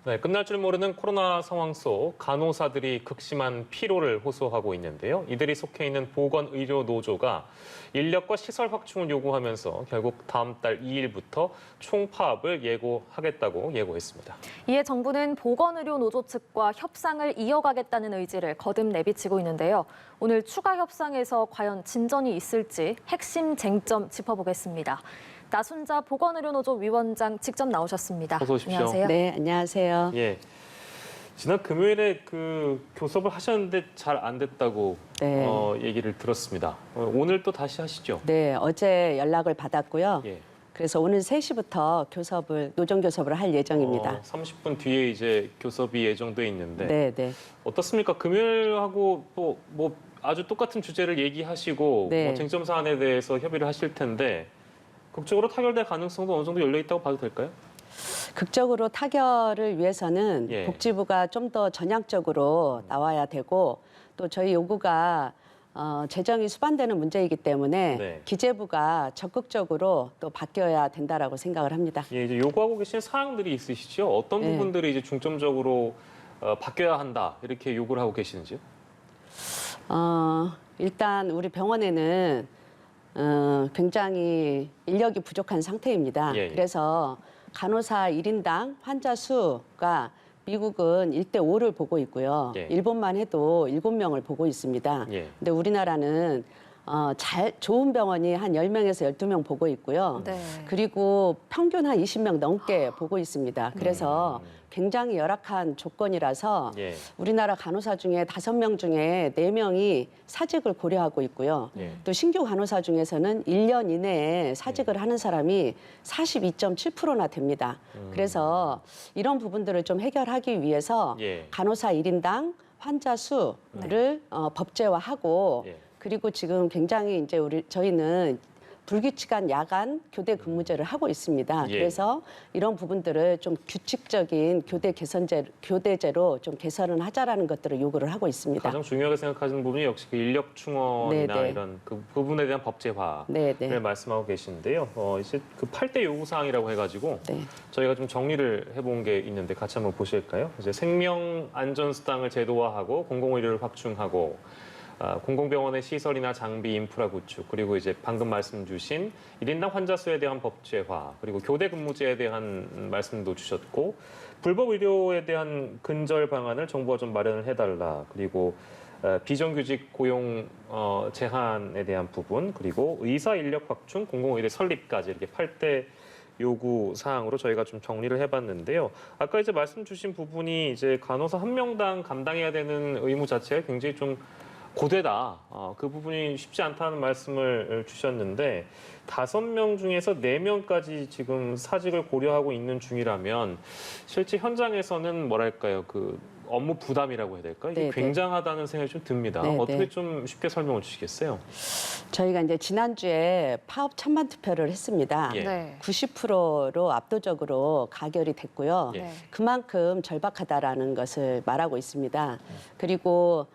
네, 끝날 줄 모르는 코로나 상황 속 간호사들이 극심한 피로를 호소하고 있는데요. 이들이 속해 있는 보건의료노조가 인력과 시설 확충을 요구하면서 결국 다음 달 2일부터 총파업을 예고하겠다고 예고했습니다. 이에 정부는 보건의료노조 측과 협상을 이어가겠다는 의지를 거듭 내비치고 있는데요. 오늘 추가 협상에서 과연 진전이 있을지 핵심 쟁점 짚어보겠습니다. 나순자 보건의료노조 위원장 직접 나오셨습니다. 어서 오십시오. 안녕하세요. 네, 안녕하세요. 예. 지난 금요일에 교섭을 하셨는데 잘 안 됐다고 네. 얘기를 들었습니다. 오늘 또 다시 하시죠? 네, 어제 연락을 받았고요. 예. 그래서 오늘 3시부터 노정 교섭을 할 예정입니다. 30분 뒤에 이제 교섭이 예정돼 있는데 네, 네. 어떻습니까? 금요일하고 또 뭐 아주 똑같은 주제를 얘기하시고 네. 뭐 쟁점 사안에 대해서 협의를 하실 텐데 극적으로 타결될 가능성도 어느 정도 열려 있다고 봐도 될까요? 극적으로 타결을 위해서는 예. 복지부가 좀 더 전향적으로 나와야 되고 또 저희 요구가 재정이 수반되는 문제이기 때문에 네. 기재부가 적극적으로 또 바뀌어야 된다라고 생각을 합니다. 예, 이제 요구하고 계신 사항들이 있으시죠? 어떤 네. 부분들이 이제 중점적으로 바뀌어야 한다 이렇게 요구를 하고 계시는지요? 일단 우리 병원에는 굉장히 인력이 부족한 상태입니다. 예, 예. 그래서 간호사 1인당 환자 수가 미국은 1대5를 보고 있고요. 예. 일본만 해도 7명을 보고 있습니다. 예. 근데 우리나라는 좋은 병원이 한 10명에서 12명 보고 있고요. 네. 그리고 평균 한 20명 넘게 보고 있습니다. 그래서 굉장히 열악한 조건이라서 예. 우리나라 간호사 중에 5명 중에 4명이 사직을 고려하고 있고요. 예. 또 신규 간호사 중에서는 1년 이내에 사직을 하는 사람이 42.7%나 됩니다. 그래서 이런 부분들을 좀 해결하기 위해서 예. 간호사 1인당 환자 수를 법제화하고 예. 그리고 지금 굉장히 이제 저희는 불규칙한 야간 교대 근무제를 하고 있습니다. 예. 그래서 이런 부분들을 좀 규칙적인 교대제로 좀 개선을 하자라는 것들을 요구를 하고 있습니다. 가장 중요하게 생각하시는 부분이 역시 그 인력 충원이나 네네. 이런 그 부분에 대한 법제화를 네네. 말씀하고 계신데요. 이제 그 8대 요구사항이라고 해가지고 네. 저희가 좀 정리를 해본 게 있는데 같이 한번 보실까요? 이제 생명안전수당을 제도화하고 공공의료를 확충하고 공공병원의 시설이나 장비 인프라 구축, 그리고 이제 방금 말씀 주신 1인당 환자 수에 대한 법제화, 그리고 교대 근무제에 대한 말씀도 주셨고, 불법 의료에 대한 근절 방안을 정부가 좀 마련을 해달라, 그리고 비정규직 고용 제한에 대한 부분, 그리고 의사 인력 확충, 공공의대 설립까지 이렇게 8대 요구 사항으로 저희가 좀 정리를 해봤는데요. 아까 이제 말씀 주신 부분이 이제 간호사 한 명당 감당해야 되는 의무 자체가 굉장히 좀 고되다. 그 부분이 쉽지 않다는 말씀을 주셨는데 5명 중에서 4명까지 지금 사직을 고려하고 있는 중이라면 실제 현장에서는 뭐랄까요, 그 업무 부담이라고 해야 될까? 이게 네, 굉장하다는 생각이 좀 듭니다. 네, 어떻게 네. 좀 쉽게 설명을 주시겠어요? 저희가 이제 지난주에 파업 찬반 투표를 했습니다. 예. 네. 90%로 압도적으로 가결이 됐고요. 예. 네. 그만큼 절박하다라는 것을 말하고 있습니다. 그리고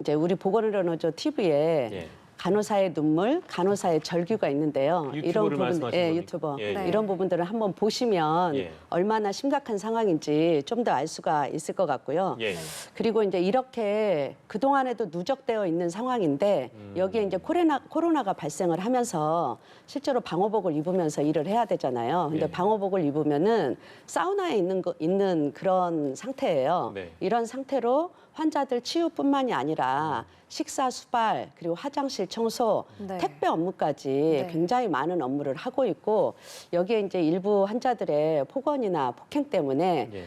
이제 우리 보건의료노조 TV에 예. 간호사의 눈물, 간호사의 절규가 있는데요. 유튜브를 말씀하시는 겁니까? 유튜버. 예, 예. 이런 부분들을 한번 보시면 예. 얼마나 심각한 상황인지 좀 더 알 수가 있을 것 같고요. 예. 그리고 이제 이렇게 그동안에도 누적되어 있는 상황인데 여기에 이제 코로나가 발생을 하면서 실제로 방호복을 입으면서 일을 해야 되잖아요. 근데 예. 방호복을 입으면은 사우나에 있는 그런 상태예요. 네. 이런 상태로 환자들 치유뿐만이 아니라 식사 수발 그리고 화장실 청소, 네. 택배 업무까지 네. 굉장히 많은 업무를 하고 있고 여기에 이제 일부 환자들의 폭언이나 폭행 때문에 예.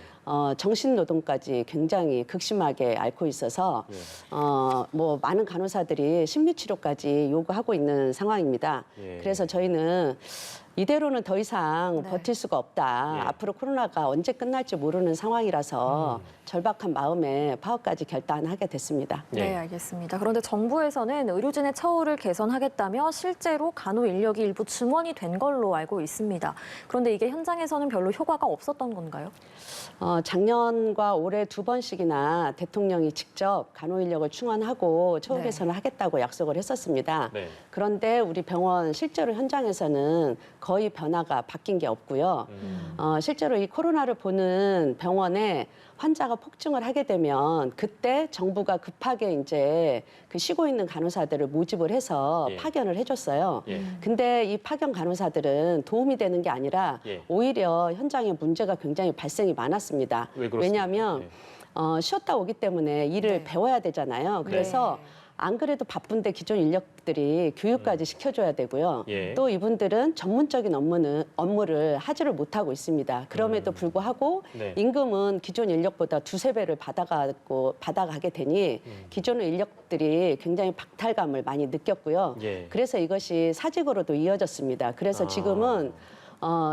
정신 노동까지 굉장히 극심하게 앓고 있어서 예. 뭐 많은 간호사들이 심리 치료까지 요구하고 있는 상황입니다. 예. 그래서 저희는 이대로는 더 이상 네. 버틸 수가 없다. 예. 앞으로 코로나가 언제 끝날지 모르는 상황이라서 절박한 마음에 파업까지 결단하게 됐습니다. 예. 네, 알겠습니다. 그런데 정부에서는 의료진의 처우를 개선하겠다며 실제로 간호 인력이 일부 증원이 된 걸로 알고 있습니다. 그런데 이게 현장에서는 별로 효과가 없었던 건가요? 작년과 올해 2번씩이나 대통령이 직접 간호 인력을 충원하고 처우 네. 개선을 하겠다고 약속을 했었습니다. 네. 그런데 우리 병원 실제로 현장에서는 거의 변화가 바뀐 게 없고요. 실제로 이 코로나를 보는 병원에 환자가 폭증을 하게 되면 그때 정부가 급하게 이제 그 쉬고 있는 간호사들을 모집을 해서 예. 파견을 해줬어요. 예. 근데 이 파견 간호사들은 도움이 되는 게 아니라 예. 오히려 현장에 문제가 굉장히 발생이 많았습니다. 왜 그렇습니까? 왜냐하면 예. 쉬었다 오기 때문에 일을 네. 배워야 되잖아요. 그래서 안 그래도 바쁜데 기존 인력들이 교육까지 시켜줘야 되고요. 예. 또 이분들은 전문적인 업무를 하지를 못하고 있습니다. 그럼에도 불구하고 네. 임금은 기존 인력보다 2~3배를 받아가게 되니 기존 인력들이 굉장히 박탈감을 많이 느꼈고요. 예. 그래서 이것이 사직으로도 이어졌습니다. 그래서 아. 지금은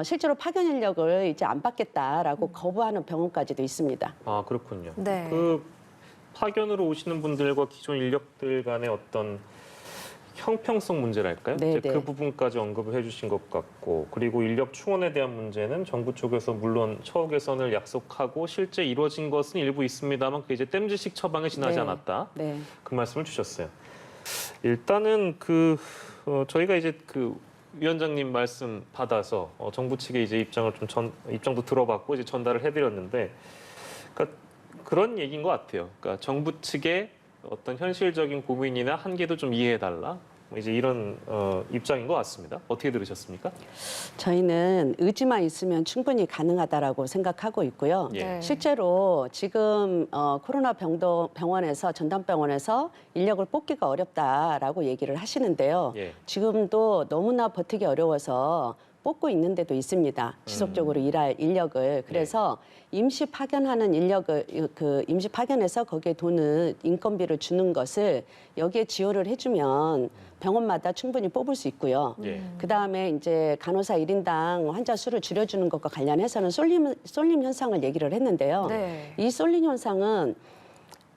실제로 파견 인력을 이제 안 받겠다라고 거부하는 병원까지도 있습니다. 아, 그렇군요. 네. 그 파견으로 오시는 분들과 기존 인력들 간의 어떤 형평성 문제랄까요? 네, 이제 네. 그 부분까지 언급을 해주신 것 같고, 그리고 인력 충원에 대한 문제는 정부 쪽에서 물론 처우 개선을 약속하고 실제 이루어진 것은 일부 있습니다만 그게 이제 땜질식 처방에 지나지 네. 않았다. 네. 그 말씀을 주셨어요. 일단은 저희가 이제 그 위원장님 말씀 받아서 정부 측의 이제 입장을 입장도 들어봤고 이제 전달을 해드렸는데, 그러니까 그런 얘기인 것 같아요. 그러니까 정부 측의 어떤 현실적인 고민이나 한계도 좀 이해해달라. 이제 이런 입장인 것 같습니다. 어떻게 들으셨습니까? 저희는 의지만 있으면 충분히 가능하다라고 생각하고 있고요. 예. 네. 실제로 지금 코로나 병원에서 전담병원에서 인력을 뽑기가 어렵다라고 얘기를 하시는데요. 예. 지금도 너무나 버티기 어려워서 뽑고 있는 데도 있습니다. 지속적으로 일할 인력을. 그래서 임시 파견하는 인력을 임시 파견해서 거기에 돈을 인건비를 주는 것을 여기에 지원을 해주면 병원마다 충분히 뽑을 수 있고요. 예. 그다음에 이제 간호사 1인당 환자 수를 줄여주는 것과 관련해서는 쏠림 현상을 얘기를 했는데요. 네. 이 쏠림 현상은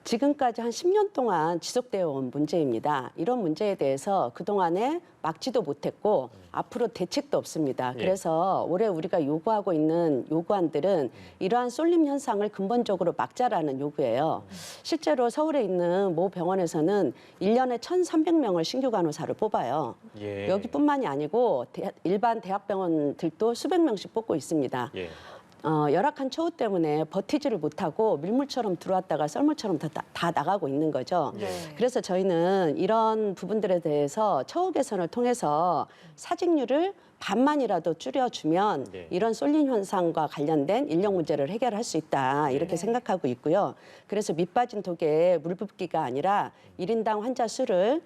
지금까지 한 10년 동안 지속되어 온 문제입니다. 이런 문제에 대해서 그동안에 막지도 못했고 앞으로 대책도 없습니다. 예. 그래서 올해 우리가 요구하고 있는 요구안들은 이러한 쏠림 현상을 근본적으로 막자라는 요구예요. 실제로 서울에 있는 모 병원에서는 1년에 1,300명을 신규 간호사를 뽑아요. 예. 여기뿐만이 아니고 일반 대학병원들도 수백 명씩 뽑고 있습니다. 예. 열악한 처우 때문에 버티지를 못하고 밀물처럼 들어왔다가 썰물처럼 다 나가고 있는 거죠. 네. 그래서 저희는 이런 부분들에 대해서 처우 개선을 통해서 사직률을 반만이라도 줄여주면 네. 이런 쏠림 현상과 관련된 인력 문제를 해결할 수 있다 이렇게 네. 생각하고 있고요. 그래서 밑빠진 독에 물 붓기가 아니라 1인당 환자 수를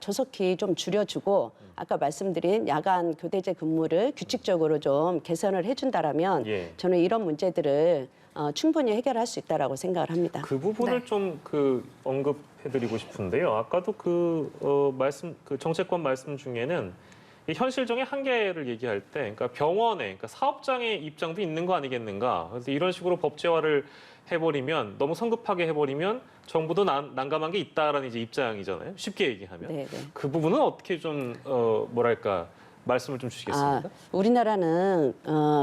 조속히 좀 줄여주고 아까 말씀드린 야간 교대제 근무를 규칙적으로 좀 개선을 해준다라면 예. 저는 이런 문제들을 충분히 해결할 수 있다라고 생각을 합니다. 그 부분을 네. 좀 언급해드리고 싶은데요. 아까도 그 정책권 말씀 중에는 이 현실적인 한계를 얘기할 때, 그러니까 병원에, 그러니까 사업장의 입장도 있는 거 아니겠는가. 그래서 이런 식으로 법제화를 해버리면 너무 성급하게 해버리면 정부도 난감한 게 있다라는 이제 입장이잖아요. 쉽게 얘기하면 네, 네. 그 부분은 어떻게 좀 뭐랄까 말씀을 좀 주시겠습니까? 우리나라는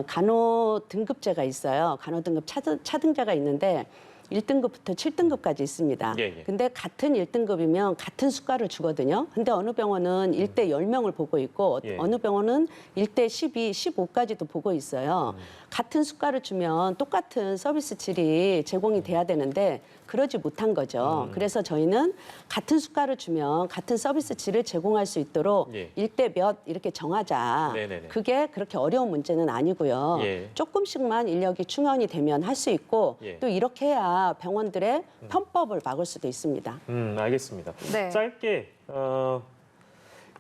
간호 등급제가 있어요. 간호 등급 차등제가 있는데 1등급부터 7등급까지 있습니다. 예, 예. 근데 같은 1등급이면 같은 수가를 주거든요. 근데 어느 병원은 1대 10명을 보고 있고 예. 어느 병원은 1대 12, 15까지도 보고 있어요. 같은 수가를 주면 똑같은 서비스 질이 제공이 돼야 되는데 그러지 못한 거죠. 그래서 저희는 같은 수가를 주면 같은 서비스 질을 제공할 수 있도록 예. 1대 몇 이렇게 정하자. 네네네. 그게 그렇게 어려운 문제는 아니고요. 예. 조금씩만 인력이 충원이 되면 할 수 있고 예. 또 이렇게 해야 병원들의 편법을 막을 수도 있습니다. 알겠습니다. 네. 짧게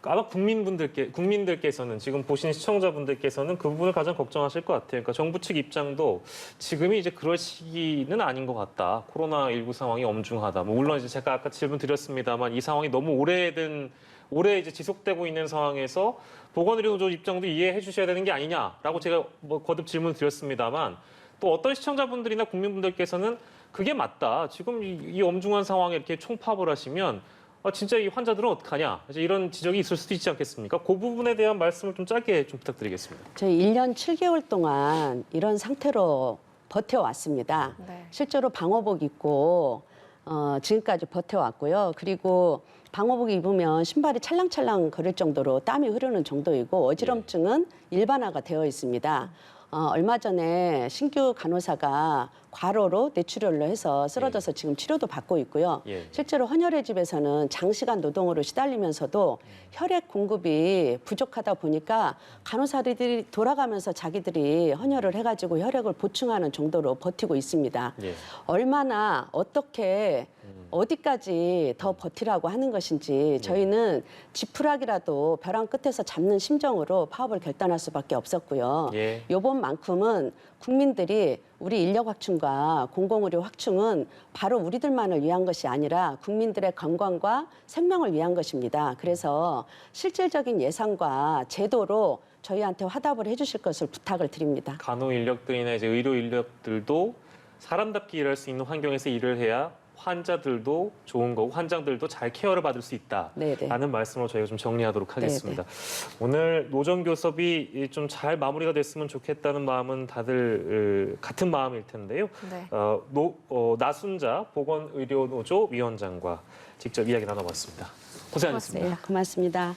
아마 국민들께서는 지금 보시는 시청자분들께서는 그 부분을 가장 걱정하실 것 같아요. 그러니까 정부 측 입장도 지금이 이제 그럴 시기는 아닌 것 같다. 코로나19 상황이 엄중하다. 물론 이제 제가 아까 질문 드렸습니다만 이 상황이 너무 오래 이제 지속되고 있는 상황에서 보건의료노조 입장도 이해해 주셔야 되는 게 아니냐라고 제가 거듭 질문 드렸습니다만 또 어떤 시청자분들이나 국민분들께서는 그게 맞다. 지금 이 엄중한 상황에 이렇게 총파업을 하시면 진짜 이 환자들은 어떡하냐. 이제 이런 지적이 있을 수도 있지 않겠습니까? 그 부분에 대한 말씀을 좀 짧게 좀 부탁드리겠습니다. 저희 1년 7개월 동안 이런 상태로 버텨왔습니다. 네. 실제로 방호복 입고 지금까지 버텨왔고요. 그리고 방호복 입으면 신발이 찰랑찰랑 거릴 정도로 땀이 흐르는 정도이고 어지럼증은 일반화가 되어 있습니다. 얼마 전에 신규 간호사가 과로로 뇌출혈로 해서 쓰러져서 지금 치료도 받고 있고요. 예. 실제로 헌혈의 집에서는 장시간 노동으로 시달리면서도 혈액 공급이 부족하다 보니까 간호사들이 돌아가면서 자기들이 헌혈을 해가지고 혈액을 보충하는 정도로 버티고 있습니다. 예. 얼마나 어떻게 어디까지 더 버티라고 하는 것인지 저희는 지푸라기라도 벼랑 끝에서 잡는 심정으로 파업을 결단할 수밖에 없었고요. 예. 이번만큼은 국민들이 우리 인력 확충과 공공의료 확충은 바로 우리들만을 위한 것이 아니라 국민들의 건강과 생명을 위한 것입니다. 그래서 실질적인 예산과 제도로 저희한테 화답을 해주실 것을 부탁을 드립니다. 간호 인력들이나 이제 의료 인력들도 사람답게 일할 수 있는 환경에서 일을 해야 환자들도 좋은 거고 환자들도 잘 케어를 받을 수 네네. 있다라는 말씀으로 저희가 좀 정리하도록 하겠습니다. 오늘 노정 교섭이 좀 잘 마무리가 됐으면 좋겠다는 마음은 다들 같은 마음일 텐데요. 네. 나순자 보건의료노조 위원장과 직접 이야기 나눠봤습니다. 고생하셨습니다. 고맙습니다.